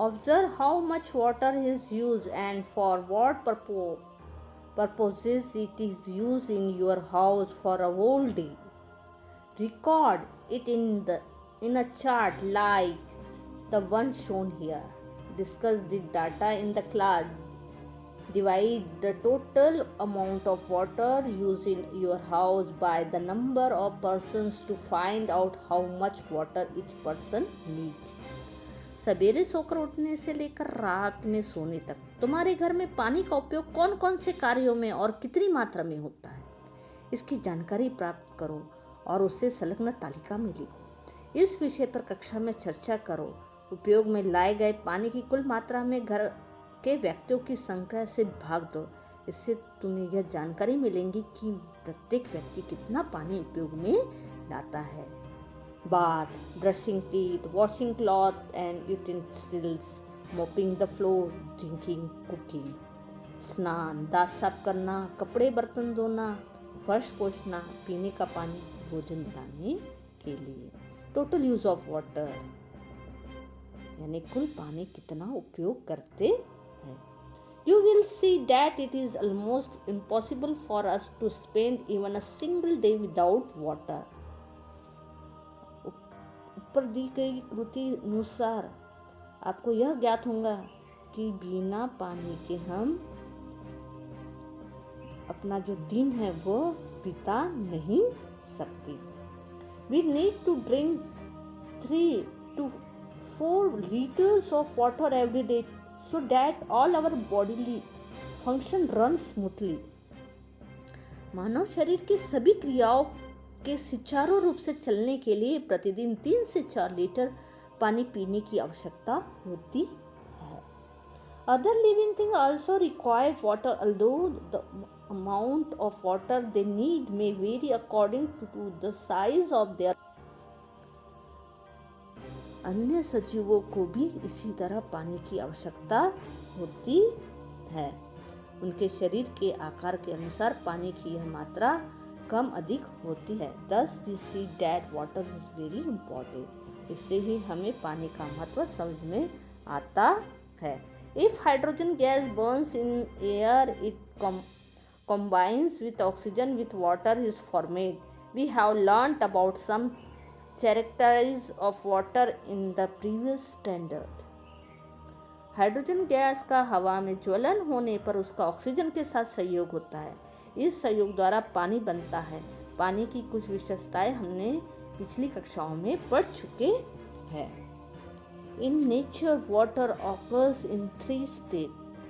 Observe how much water is used and for what purposes it is used in your house for a whole day. Record it in a chart like the one shown here. Discuss the data in the class. Divide the total amount of water used in your house by the number of persons to find out how much water each person needs. सवेरे सोकर उठने से लेकर रात में सोने तक तुम्हारे घर में पानी का उपयोग कौन कौन से कार्यों में और कितनी मात्रा में होता है, इसकी जानकारी प्राप्त करो और उससे संलग्न तालिका में लिखो। इस विषय पर कक्षा में चर्चा करो। उपयोग में लाए गए पानी की कुल मात्रा में घर के व्यक्तियों की संख्या से भाग दो। इससे तुम्हें यह जानकारी मिलेगी कि प्रत्येक व्यक्ति कितना पानी उपयोग में लाता है। Bath, brushing teeth, washing cloth and utensils, mopping the floor, drinking, cooking. स्नान, दांत साफ करना, कपड़े बर्तन धोना, फर्श पोंछना, पीने का पानी, भोजन बनाने के लिए। टोटल यूज ऑफ वाटर यानी कुल पानी कितना उपयोग करते हैं। You will see that it is almost impossible for us to spend even a single day without water. ऊपर दी गई कृति अनुसार आपको यह ज्ञात होगा कि बिना पानी के हम अपना जो दिन है वो बिता नहीं सकते। We need to drink 3 to 4 liters of water every day so that all our bodily function runs smoothly. मानव शरीर की सभी क्रियाओं के सुचारू रूप से चलने के लिए प्रतिदिन 3 से 4 लीटर पानी पीने की आवश्यकता होती है। Other living things also require water, although the amount of water they need may vary according to the size of their. अन्य सजीवों को भी इसी तरह पानी की आवश्यकता होती है। उनके शरीर के आकार के अनुसार पानी की यह मात्रा कम अधिक होती है। Thus we see that water is very important. इससे ही हमें पानी का महत्व समझ में आता है। If hydrogen gas burns in air, it combines with oxygen with water is formed. We have learnt about some characteristics of water in the previous standard. Hydrogen gas का हवा में ज्वलन होने पर उसका ऑक्सीजन के साथ संयोग होता है। इस संयोग द्वारा पानी बनता है। पानी की कुछ विशेषताएं हमने पिछली कक्षाओं में पढ़ चुके हैं। In nature, water occurs in 3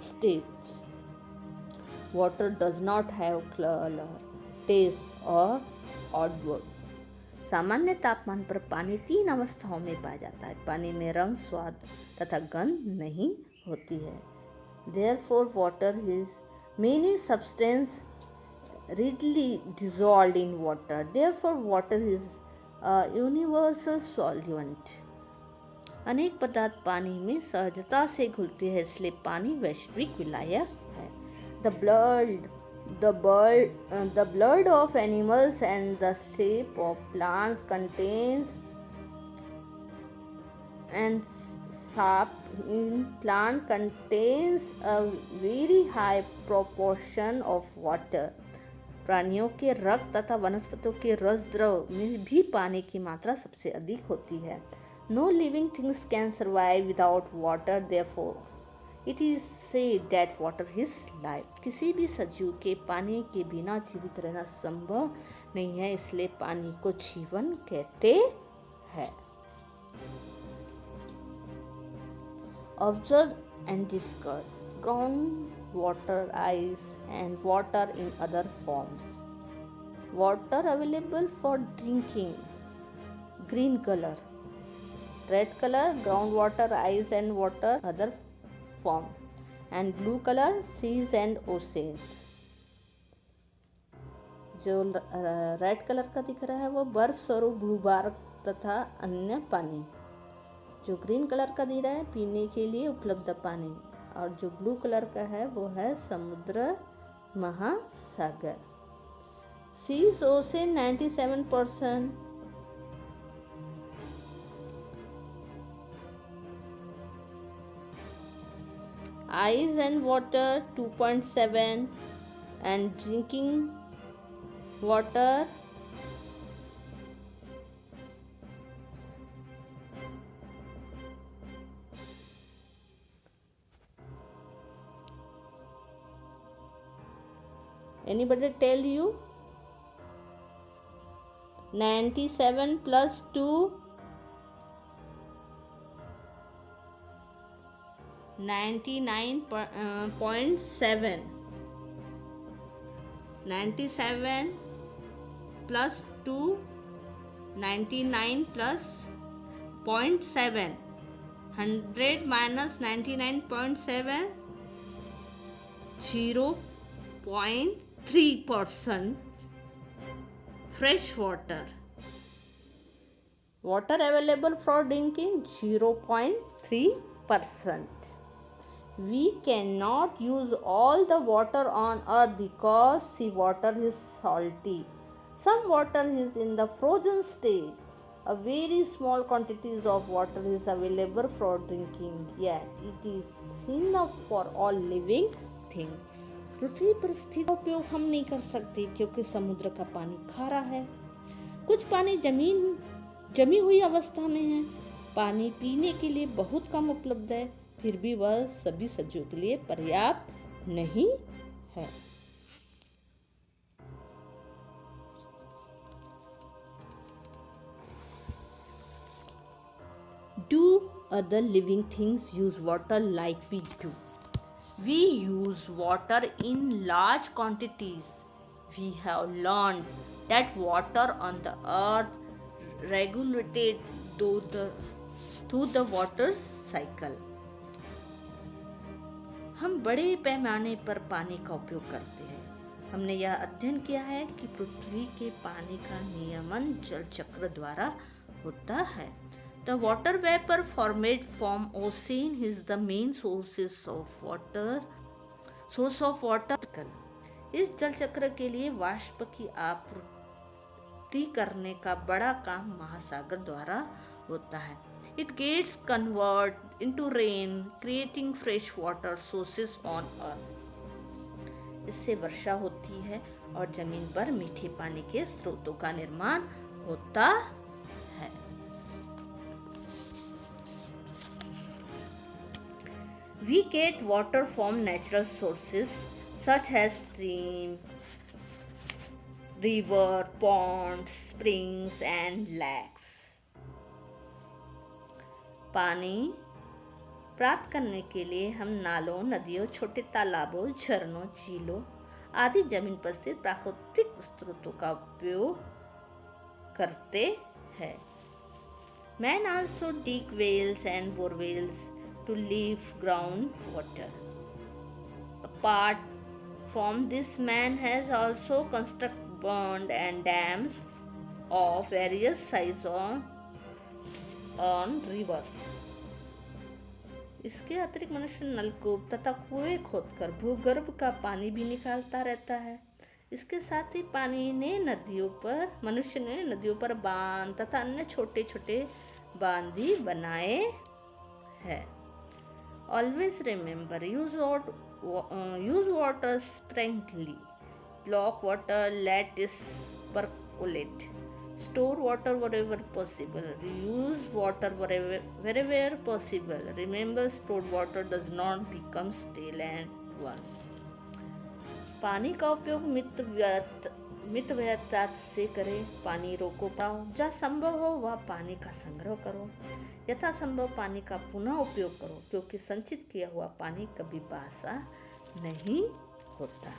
states. Water does not have color, taste or odor. सामान्य तापमान पर पानी 3 अवस्थाओं में पाया जाता है। पानी में रंग, स्वाद तथा गंध नहीं होती है। Therefore, water is many substances readily dissolved in water. Therefore, water is a universal solvent. अनेक पदार्थ पानी में सहजता से घुलते हैं, इसलिए पानी वैश्विक विलायक है। The blood of animals and the sap of plants contains and sap in plant contains a very high proportion of water. प्राणियों के रक्त तथा वनस्पतियों के रस द्रव में भी पानी की मात्रा सबसे अधिक होती है। No living things can survive without water, therefore it is said that water is life. किसी भी सजीव के पानी के बिना जीवित रहना संभव नहीं है, इसलिए पानी को जीवन कहते हैं। Observe and discuss groundwater, ice and water in other forms. Water available for drinking, green color. Red color, groundwater, ice and water other form. And blue color, seas and oceans. जो रेड कलर का दिख रहा है वो बर्फ स्वरूप भूभाग तथा अन्य पानी। जो ग्रीन कलर का दिख रहा है पीने के लिए उपलब्ध पानी, और जो ब्लू कलर का है वो है समुद्र महासागर। Seas ocean 97%, ice and water 2.7 and drinking water anybody tell you 97 plus 2 99.7 97 plus 2 99 plus 0.7 100 minus 99.7 0.3% fresh water available for drinking 0.3%. We cannot use all the water on earth because sea water is salty. Some water is in the frozen state. A very small quantities of water is available for drinking, yet it is enough for all living things. पृथ्वी पर स्थित उपयोग हम नहीं कर सकते क्योंकि समुद्र का पानी खारा है। कुछ पानी जमी हुई अवस्था में है। पानी पीने के लिए बहुत कम उपलब्ध है, फिर भी वह सभी सजीवों के लिए पर्याप्त नहीं है। Do other living things use water like we do? We use water in large quantities. We have learned that water on the earth regulated through the water cycle. हम बड़े पैमाने पर पानी का उपयोग करते हैं। हमने यह अध्ययन किया है कि पृथ्वी के पानी का नियमन जल चक्र द्वारा होता है। The water vapor formed from ocean is the main source of water. इस जल चक्र के लिए वाष्प की आपूर्ति करने का बड़ा काम महासागर द्वारा होता है। It gets converted into rain, creating fresh water sources on earth. इससे वर्षा होती है और जमीन पर मीठे पानी के स्रोतों का निर्माण होता है। We get water from natural sources such as streams, rivers, ponds, springs, and lakes. पानी प्राप्त करने के लिए हम नालों, नदियों, छोटे तालाबों, झरनों, झीलों आदि जमीन पर स्थित प्राकृतिक स्रोतों का उपयोग करते हैं। Man also dig wells and borewells to lift groundwater. Apart from this, man has also constructed ponds and dams of various sizes on rivers. इसके अतिरिक्त मनुष्य नलकूप तथा कुएं खोदकर भूगर्भ का पानी भी निकालता रहता है। इसके साथ ही मनुष्य ने नदियों पर बांध तथा अन्य छोटे छोटे बांध भी बनाए हैं। Always remember, use water sparingly. Block water, let it percolate. Store water wherever possible. Reuse water wherever possible. Remember, stored water does not become stale at once. पानी का उपयोग मितव्ययता से करें। पानी रोको पाओ, जहाँ संभव हो वह पानी का संग्रह करो। यथासंभव पानी का पुनः उपयोग करो, क्योंकि संचित किया हुआ पानी कभी बासा नहीं होता।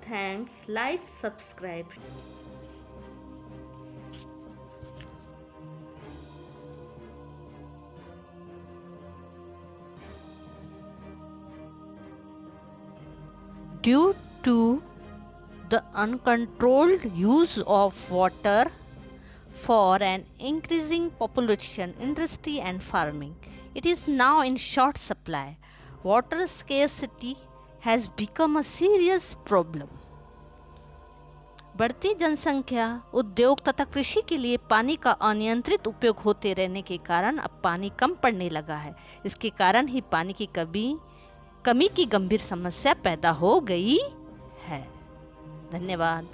Thanks, like, subscribe. Due to the uncontrolled use of water for an increasing population, industry and farming, it is now in short supply. Water scarcity has become a serious problem. बढ़ती जनसंख्या, उद्योग तथा कृषि के लिए पानी का अनियंत्रित उपयोग होते रहने के कारण अब पानी कम पड़ने लगा है। इसके कारण ही पानी की कमी की गंभीर समस्या पैदा हो गई है। धन्यवाद।